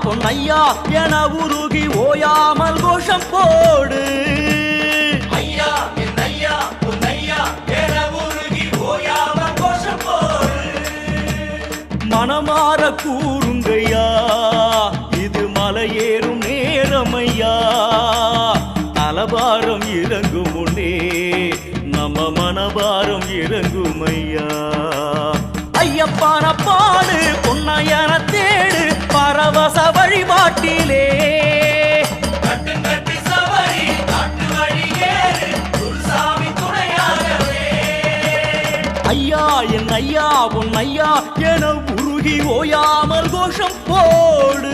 பொன்னையா என உருகி ஓயாமல் கோஷம் போடு. ஐயா என் ஐயா பொன்னையா என உருகி ஓயாமல் கோஷம் போடு. மனமாற கூறுங்கய்யா, இது மலையேறும் நேரமையா. தலபாரம் இறங்கும் முன்னே நம்ம மனபாரம் இறங்குமையா. ஐயப்பான பாடு பொன்னையன தேடு பரவச வழிபாட்டிலே. கட்டு கட்டி சபரி காட்டு வழி ஏறு குருசாமி துணையாகவே. ஐயா என் ஐயா பொன்னையா என உருகி ஓயாமல் கோஷம் போடு.